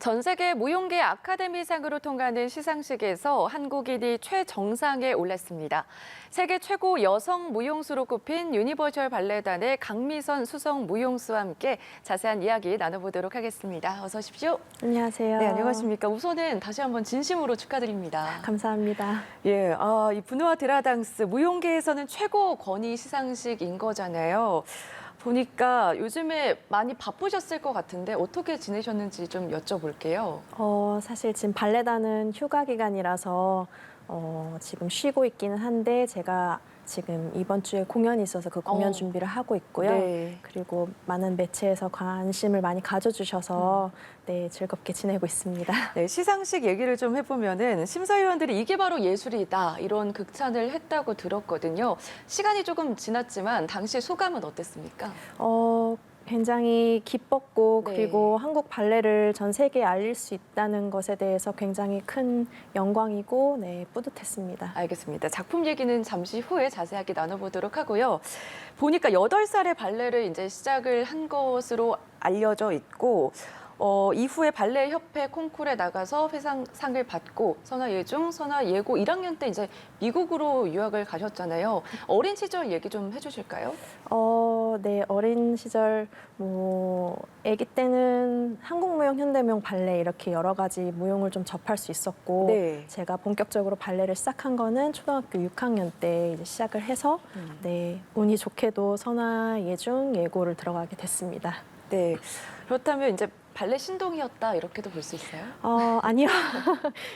전 세계 무용계 아카데미상으로 통하는 시상식에서 한국인이 최정상에 올랐습니다. 세계 최고 여성 무용수로 꼽힌 유니버셜 발레단의 강미선 수석 무용수와 함께 자세한 이야기 나눠보도록 하겠습니다. 어서 오십시오. 안녕하세요. 네, 안녕하십니까. 우선은 다시 한번 진심으로 축하드립니다. 감사합니다. 예, 이 부누아 드라당스 무용계에서는 최고 권위 시상식인 거잖아요. 보니까 요즘에 많이 바쁘셨을 것 같은데 어떻게 지내셨는지 좀 여쭤볼게요. 사실 지금 발레단은 휴가 기간이라서 지금 쉬고 있기는 한데 제가 지금 이번 주에 공연이 있어서 그 공연 준비를 하고 있고요. 네. 그리고 많은 매체에서 관심을 많이 가져주셔서 네, 즐겁게 지내고 있습니다. 네, 시상식 얘기를 좀 해보면은 심사위원들이 이게 바로 예술이다 이런 극찬을 했다고 들었거든요. 시간이 조금 지났지만 당시 소감은 어땠습니까? 굉장히 기뻤고 네. 그리고 한국 발레를 전 세계에 알릴 수 있다는 것에 대해서 굉장히 큰 영광이고 네, 뿌듯했습니다. 알겠습니다. 작품 얘기는 잠시 후에 자세하게 나눠보도록 하고요. 보니까 8살에 발레를 이제 시작을 한 것으로 알려져 있고 이후에 발레 협회 콩쿠르에 나가서 상을 받고 선화예중, 선화예고 1학년 때 이제 미국으로 유학을 가셨잖아요. 어린 시절 얘기 좀 해주실까요? 네, 어린 시절 아기 때는 한국무용, 현대무용, 발레 이렇게 여러 가지 무용을 좀 접할 수 있었고 네. 제가 본격적으로 발레를 시작한 거는 초등학교 6학년 때 이제 시작을 해서 네, 운이 좋게도 선화예중, 예고를 들어가게 됐습니다. 네. 그렇다면 이제 발레 신동이었다 이렇게도 볼 수 있어요? 아니요.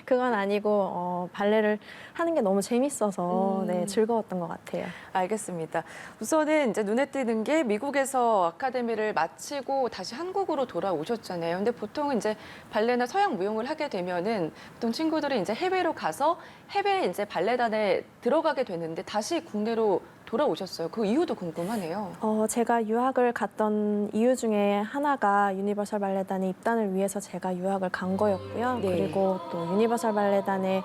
그건 아니고 발레를 하는 게 너무 재밌어서 네, 즐거웠던 것 같아요. 알겠습니다. 우선은 이제 눈에 띄는 게 미국에서 아카데미를 마치고 다시 한국으로 돌아오셨잖아요. 근데 보통은 이제 발레나 서양 무용을 하게 되면은 보통 친구들이 이제 해외로 가서 해외 이제 발레단에 들어가게 되는데 다시 국내로 돌아오셨어요. 그 이유도 궁금하네요. 제가 유학을 갔던 이유 중에 하나가 유니버설 발레단에 입단을 위해서 제가 유학을 간 거였고요. 네. 그리고 또 유니버설 발레단에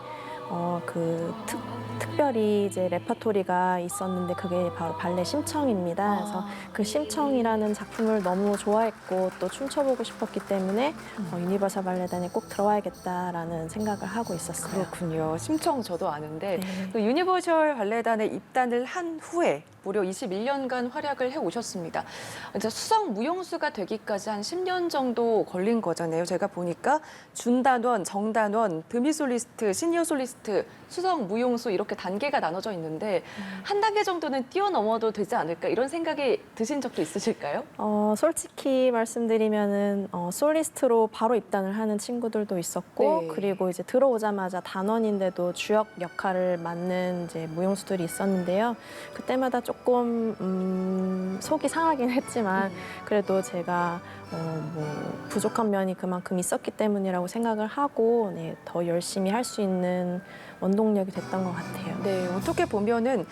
특별히 이제 레퍼토리가 있었는데 그게 바로 발레 심청입니다. 그래서 그 심청이라는 작품을 너무 좋아했고 또 춤춰보고 싶었기 때문에 유니버설 발레단에 꼭 들어와야겠다라는 생각을 하고 있었어요. 그렇군요. 심청 저도 아는데 네. 그 유니버셜 발레단에 입단을 한 후에 무려 21년간 활약을 해오셨습니다. 이제 수석 무용수가 되기까지 한 10년 정도 걸린 거잖아요. 제가 보니까 준단원, 정단원, 드미 솔리스트, 시니어 솔리스트, 수석 무용수 이렇게 단계가 나눠져 있는데 한 단계 정도는 뛰어넘어도 되지 않을까 이런 생각이 드신 적도 있으실까요? 솔직히 말씀드리면은 솔리스트로 바로 입단을 하는 친구들도 있었고 네. 그리고 이제 들어오자마자 단원인데도 주역 역할을 맡는 이제 무용수들이 있었는데요. 그때마다 조금 속이 상하긴 했지만 그래도 제가 부족한 면이 그만큼 있었기 때문이라고 생각을 하고 네, 더 열심히 할 수 있는 원동력이 됐던 것 같아요. 네, 어떻게 보면은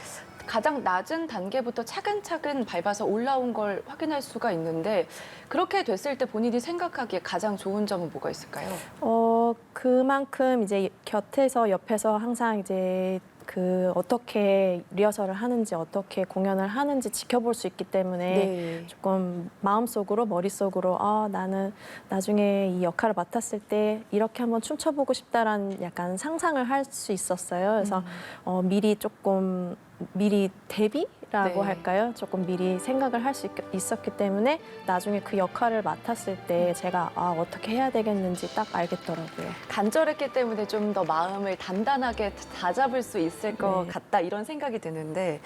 가장 낮은 단계부터 차근차근 밟아서 올라온 걸 확인할 수가 있는데 그렇게 됐을 때 본인이 생각하기에 가장 좋은 점은 뭐가 있을까요? 그만큼 이제 곁에서 옆에서 항상 이제 어떻게 리허설을 하는지 어떻게 공연을 하는지 지켜볼 수 있기 때문에 네. 조금 마음속으로 머릿속으로 나는 나중에 이 역할을 맡았을 때 이렇게 한번 춤춰보고 싶다라는 약간 상상을 할 수 있었어요. 그래서 미리 대비라고 네. 할까요? 조금 미리 생각을 할 수 있었기 때문에 나중에 그 역할을 맡았을 때 제가 어떻게 해야 되겠는지 딱 알겠더라고요. 간절했기 때문에 좀 더 마음을 단단하게 다잡을 수 있을 것 네. 같다 이런 생각이 드는데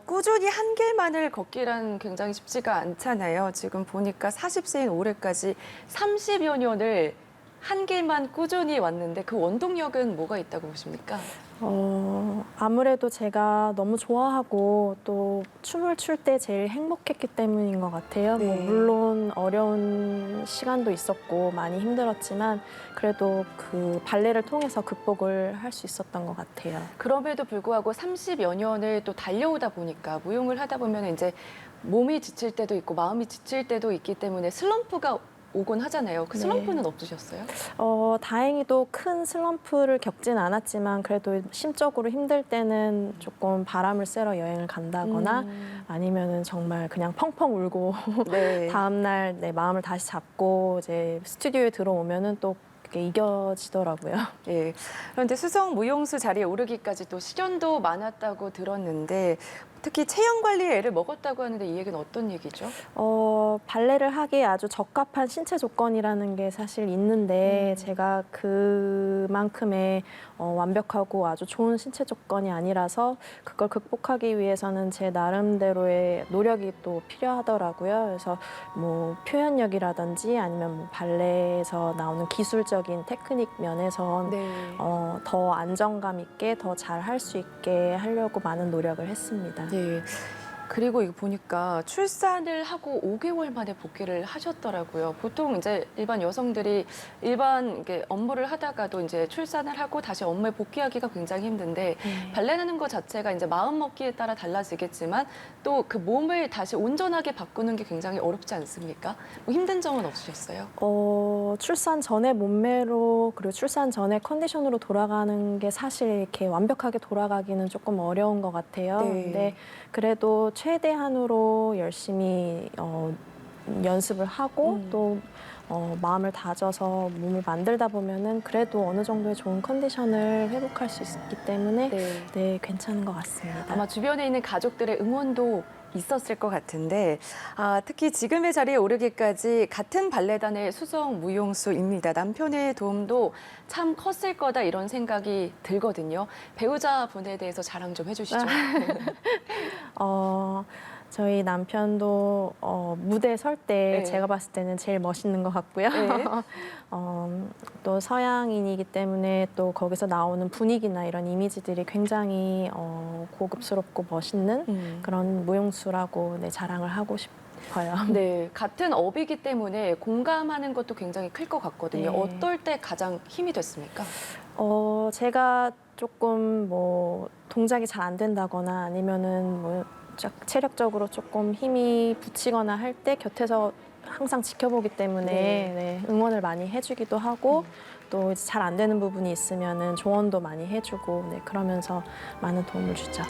꾸준히 한 길만을 걷기란 굉장히 쉽지가 않잖아요. 지금 보니까 40세인 올해까지 30여 년을 한 길만 꾸준히 왔는데 그 원동력은 뭐가 있다고 보십니까? 아무래도 제가 너무 좋아하고 또 춤을 출 때 제일 행복했기 때문인 것 같아요. 네. 물론 어려운 시간도 있었고 많이 힘들었지만 그래도 그 발레를 통해서 극복을 할 수 있었던 것 같아요. 그럼에도 불구하고 30여 년을 또 달려오다 보니까 무용을 하다 보면 이제 몸이 지칠 때도 있고 마음이 지칠 때도 있기 때문에 슬럼프가 오곤 하잖아요. 그 네. 슬럼프는 없으셨어요? 다행히도 큰 슬럼프를 겪진 않았지만 그래도 심적으로 힘들 때는 조금 바람을 쐬러 여행을 간다거나 아니면은 정말 그냥 펑펑 울고 네. 다음날 내 마음을 다시 잡고 이제 스튜디오에 들어오면은 또 그게 이겨지더라고요. 예. 그런데 수성 무용수 자리에 오르기까지 또 시련도 많았다고 들었는데 특히 체형 관리에 애를 먹었다고 하는데 이 얘기는 어떤 얘기죠? 발레를 하기에 아주 적합한 신체 조건이라는 게 사실 있는데 제가 그만큼의 완벽하고 아주 좋은 신체 조건이 아니라서 그걸 극복하기 위해서는 제 나름대로의 노력이 또 필요하더라고요. 그래서 뭐 표현력이라든지 아니면 뭐 발레에서 나오는 기술적인 테크닉 면에선 네. 더 안정감 있게 더 잘 할 수 있게 하려고 많은 노력을 했습니다. 예. 그리고 이거 보니까 출산을 하고 5개월 만에 복귀를 하셨더라고요. 보통 이제 일반 여성들이 일반 이렇게 업무를 하다가도 이제 출산을 하고 다시 업무에 복귀하기가 굉장히 힘든데 발레라는 것 자체가 이제 마음 먹기에 따라 달라지겠지만 또 그 몸을 다시 온전하게 바꾸는 게 굉장히 어렵지 않습니까? 뭐 힘든 점은 없으셨어요? 출산 전에 몸매로 그리고 출산 전에 컨디션으로 돌아가는 게 사실 이렇게 완벽하게 돌아가기는 조금 어려운 것 같아요. 네. 근데 그래도 최대한으로 열심히 연습을 하고 또 마음을 다져서 몸을 만들다 보면은 그래도 어느 정도의 좋은 컨디션을 회복할 수 있기 때문에 네. 네, 괜찮은 것 같습니다. 아마 주변에 있는 가족들의 응원도 있었을 것 같은데 특히 지금의 자리에 오르기까지 같은 발레단의 수성 무용수입니다. 남편의 도움도 참 컸을 거다 이런 생각이 들거든요. 배우자분에 대해서 자랑 좀 해주시죠. 저희 남편도 무대 설 때 네. 제가 봤을 때는 제일 멋있는 것 같고요. 네. 또 서양인이기 때문에 또 거기서 나오는 분위기나 이런 이미지들이 굉장히 고급스럽고 멋있는 그런 무용수라고 네, 자랑을 하고 싶어요. 네, 같은 업이기 때문에 공감하는 것도 굉장히 클 것 같거든요. 네. 어떨 때 가장 힘이 됐습니까? 제가 조금 뭐 동작이 잘 안 된다거나 아니면은 뭐 체력적으로 조금 힘이 붙이거나 할 때 곁에서 항상 지켜보기 때문에 네, 응원을 많이 해주기도 하고 또 잘 안 되는 부분이 있으면은 조언도 많이 해주고 네, 그러면서 많은 도움을 주죠.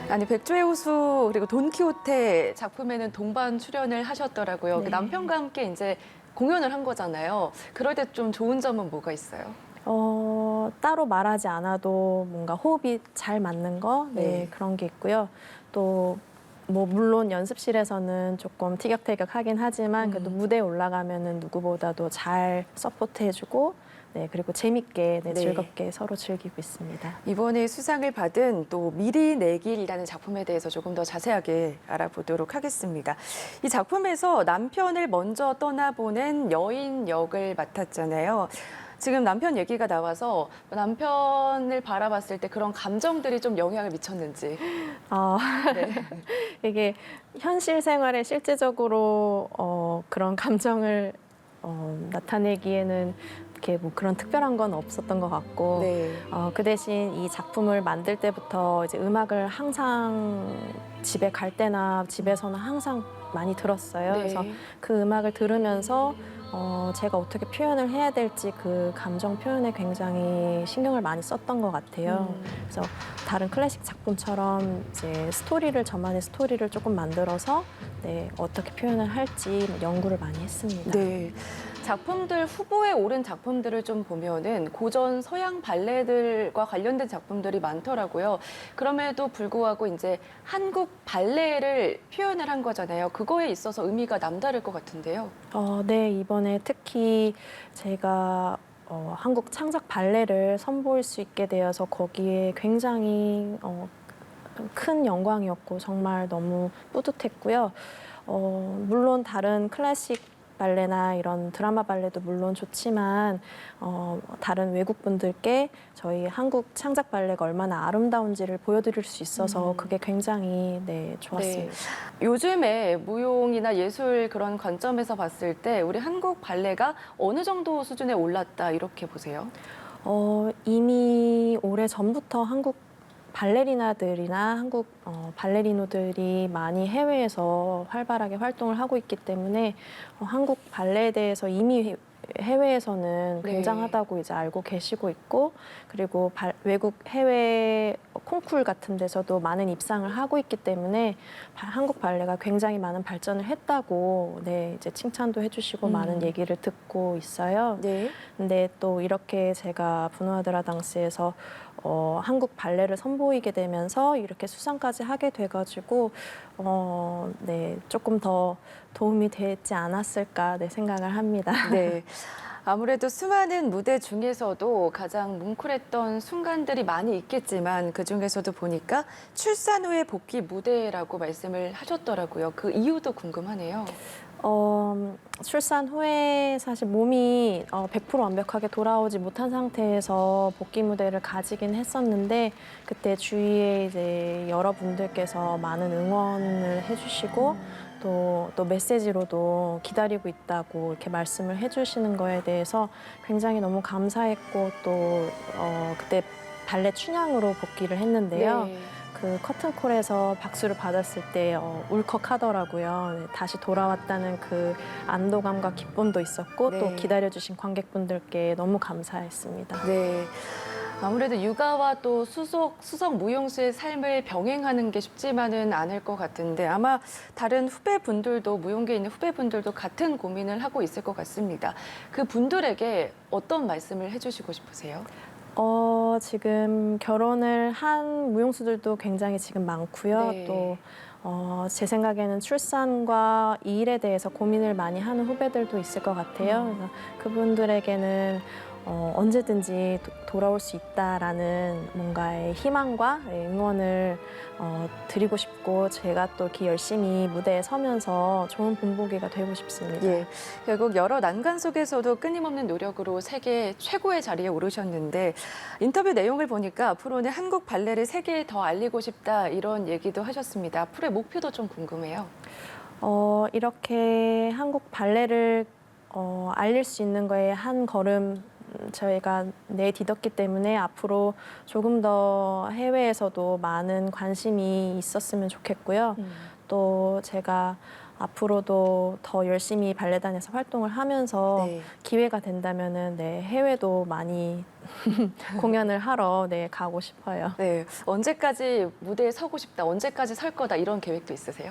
아니 백조의 호수 그리고 돈키호테 작품에는 동반 출연을 하셨더라고요. 네. 그 남편과 함께 이제 공연을 한 거잖아요. 그럴 때 좀 좋은 점은 뭐가 있어요? 따로 말하지 않아도 뭔가 호흡이 잘 맞는 거 네. 그런 게 있고요. 또 뭐 물론 연습실에서는 조금 티격태격하긴 하지만 그래도 무대에 올라가면은 누구보다도 잘 서포트해주고 네, 그리고 재밌게 네, 네. 즐겁게 서로 즐기고 있습니다. 이번에 수상을 받은 또 미리 내 길이라는 작품에 대해서 조금 더 자세하게 알아보도록 하겠습니다. 이 작품에서 남편을 먼저 떠나보낸 여인 역을 맡았잖아요. 지금 남편 얘기가 나와서 남편을 바라봤을 때 그런 감정들이 좀 영향을 미쳤는지. 네. 이게 현실 생활에 실제적으로 그런 감정을 나타내기에는 이렇게 뭐 그런 특별한 건 없었던 것 같고 네. 그 대신 이 작품을 만들 때부터 이제 음악을 항상 집에 갈 때나 집에서는 항상 많이 들었어요. 네. 그래서 그 음악을 들으면서 제가 어떻게 표현을 해야 될지 그 감정 표현에 굉장히 신경을 많이 썼던 것 같아요. 그래서 다른 클래식 작품처럼 이제 저만의 스토리를 조금 만들어서 네, 어떻게 표현을 할지 연구를 많이 했습니다. 네. 작품들 후보에 오른 작품들을 좀 보면은 고전 서양 발레들과 관련된 작품들이 많더라고요. 그럼에도 불구하고 이제 한국 발레를 표현을 한 거잖아요. 그거에 있어서 의미가 남다를 것 같은데요. 네, 이번에 특히 제가 한국 창작 발레를 선보일 수 있게 되어서 거기에 굉장히 큰 영광이었고 정말 너무 뿌듯했고요. 물론 다른 클래식 발레나 이런 드라마 발레도 물론 좋지만 다른 외국 분들께 저희 한국 창작 발레가 얼마나 아름다운지를 보여드릴 수 있어서 그게 굉장히 네, 좋았습니다. 네. 요즘에 무용이나 예술 그런 관점에서 봤을 때 우리 한국 발레가 어느 정도 수준에 올랐다 이렇게 보세요? 이미 오래 전부터 한국 발레리나들이나 한국 발레리노들이 많이 해외에서 활발하게 활동을 하고 있기 때문에 한국 발레에 대해서 이미 해외에서는 네. 굉장하다고 이제 알고 계시고 있고, 그리고 외국 해외 콩쿨 같은 데서도 많은 입상을 하고 있기 때문에 한국 발레가 굉장히 많은 발전을 했다고 네, 이제 칭찬도 해주시고 많은 얘기를 듣고 있어요. 네. 근데 또 이렇게 제가 분노하드라 당시에서 한국 발레를 선보이게 되면서 이렇게 수상까지 하게 돼가지고 네, 조금 더 도움이 되지 않았을까 네, 생각을 합니다. 네. 아무래도 수많은 무대 중에서도 가장 뭉클했던 순간들이 많이 있겠지만 그중에서도 보니까 출산 후의 복귀 무대라고 말씀을 하셨더라고요. 그 이유도 궁금하네요. 출산 후에 사실 몸이 100% 완벽하게 돌아오지 못한 상태에서 복귀 무대를 가지긴 했었는데, 그때 주위에 이제 여러분들께서 많은 응원을 해주시고 또 메시지로도 기다리고 있다고 이렇게 말씀을 해주시는 거에 대해서 굉장히 너무 감사했고, 또 그때 발레 춘향으로 복귀를 했는데요. 네. 그 커튼콜에서 박수를 받았을 때 울컥하더라고요. 네, 다시 돌아왔다는 그 안도감과 기쁨도 있었고 네. 또 기다려주신 관객분들께 너무 감사했습니다. 네. 아무래도 육아와 또 수석 무용수의 삶을 병행하는 게 쉽지만은 않을 것 같은데 아마 다른 후배분들도 무용계에 있는 후배분들도 같은 고민을 하고 있을 것 같습니다. 그 분들에게 어떤 말씀을 해주시고 싶으세요? 지금 결혼을 한 무용수들도 굉장히 지금 많고요. 네. 또 제 생각에는 출산과 이 일에 대해서 고민을 많이 하는 후배들도 있을 것 같아요. 그래서 그분들에게는 언제든지 돌아올 수 있다라는 뭔가의 희망과 응원을 드리고 싶고, 제가 또 이렇게 열심히 무대에 서면서 좋은 본보기가 되고 싶습니다. 예, 결국 여러 난관 속에서도 끊임없는 노력으로 세계 최고의 자리에 오르셨는데 인터뷰 내용을 보니까 앞으로는 한국 발레를 세계에 더 알리고 싶다 이런 얘기도 하셨습니다. 앞으로의 목표도 좀 궁금해요. 이렇게 한국 발레를 알릴 수 있는 거에 한 걸음 저희가 내딛었기 때문에 앞으로 조금 더 해외에서도 많은 관심이 있었으면 좋겠고요. 또 제가 앞으로도 더 열심히 발레단에서 활동을 하면서 네. 기회가 된다면은 네, 해외도 많이 공연을 하러 네, 가고 싶어요. 네, 언제까지 무대에 서고 싶다, 언제까지 설 거다 이런 계획도 있으세요?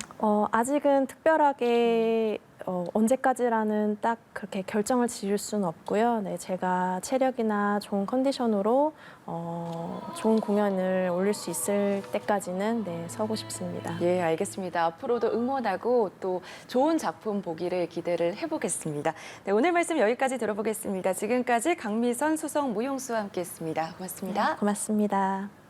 아직은 특별하게 언제까지라는 딱 그렇게 결정을 지을 수는 없고요. 네, 제가 체력이나 좋은 컨디션으로 좋은 공연을 올릴 수 있을 때까지는 네, 서고 싶습니다. 예, 알겠습니다. 앞으로도 응원하고 또 좋은 작품 보기를 기대를 해보겠습니다. 네, 오늘 말씀 여기까지 들어보겠습니다. 지금까지 강미선 수석 무용수와 함께했습니다. 고맙습니다. 고맙습니다.